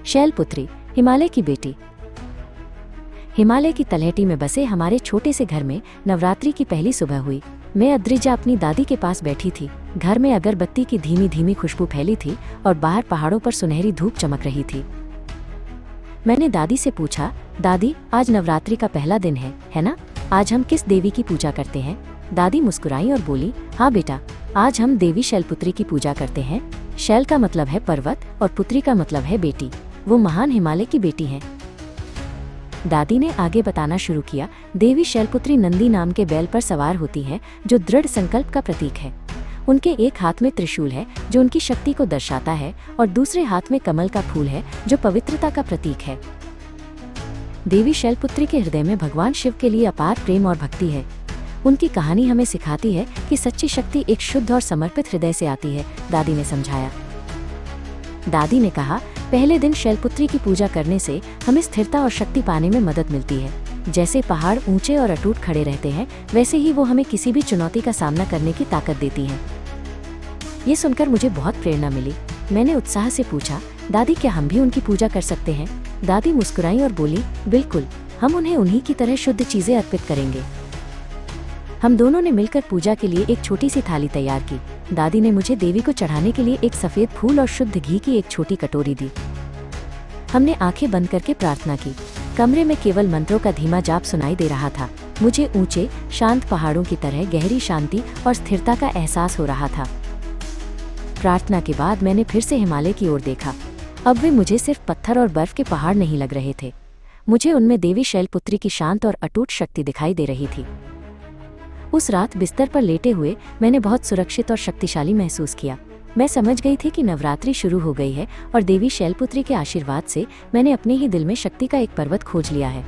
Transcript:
शैलपुत्री, हिमालय की बेटी। हिमालय की तलहटी में बसे हमारे छोटे से घर में नवरात्रि की पहली सुबह हुई। मैं अद्रिजा अपनी दादी के पास बैठी थी। घर में अगरबत्ती की धीमी धीमी खुशबू फैली थी और बाहर पहाड़ों पर सुनहरी धूप चमक रही थी। मैंने दादी से पूछा, दादी आज नवरात्रि का पहला दिन है ना? आज हम किस देवी की पूजा करते हैं? दादी मुस्कुराई और बोली, हाँ बेटा, आज हम देवी शैलपुत्री की पूजा करते हैं। शैल का मतलब है पर्वत और पुत्री का मतलब है बेटी। वो महान हिमालय की बेटी हैं। दादी ने आगे बताना शुरू किया, देवी शैलपुत्री नंदी नाम के बैल पर सवार होती है जो दृढ़ संकल्प का प्रतीक है। उनके एक हाथ में त्रिशूल है जो उनकी शक्ति को दर्शाता है और दूसरे हाथ में कमल का फूल है जो पवित्रता का प्रतीक है। देवी शैलपुत्री के हृदय में भगवान शिव के लिए अपार प्रेम और भक्ति है। उनकी कहानी हमें सिखाती है कि सच्ची शक्ति एक शुद्ध और समर्पित हृदय से आती है, दादी ने समझाया। दादी ने कहा, पहले दिन शैलपुत्री की पूजा करने से हमें स्थिरता और शक्ति पाने में मदद मिलती है। जैसे पहाड़ ऊंचे और अटूट खड़े रहते हैं, वैसे ही वो हमें किसी भी चुनौती का सामना करने की ताकत देती हैं। ये सुनकर मुझे बहुत प्रेरणा मिली। मैंने उत्साह से पूछा, दादी क्या हम भी उनकी पूजा कर सकते हैं? दादी मुस्कुराई और बोली, बिल्कुल, हम उन्हें उन्हीं की तरह शुद्ध चीजें अर्पित करेंगे। हम दोनों ने मिलकर पूजा के लिए एक छोटी सी थाली तैयार की। दादी ने मुझे देवी को चढ़ाने के लिए एक सफेद फूल और शुद्ध घी की एक छोटी कटोरी दी। हमने आंखें बंद करके प्रार्थना की। कमरे में केवल मंत्रों का धीमा जाप सुनाई दे रहा था। मुझे ऊंचे शांत पहाड़ों की तरह गहरी शांति और स्थिरता का एहसास हो रहा था। प्रार्थना के बाद मैंने फिर से हिमालय की ओर देखा। अब वे मुझे सिर्फ पत्थर और बर्फ के पहाड़ नहीं लग रहे थे। मुझे उनमें देवी शैलपुत्री की शांत और अटूट शक्ति दिखाई दे रही थी। उस रात बिस्तर पर लेटे हुए मैंने बहुत सुरक्षित और शक्तिशाली महसूस किया। मैं समझ गई थी कि नवरात्रि शुरू हो गई है और देवी शैलपुत्री के आशीर्वाद से मैंने अपने ही दिल में शक्ति का एक पर्वत खोज लिया है।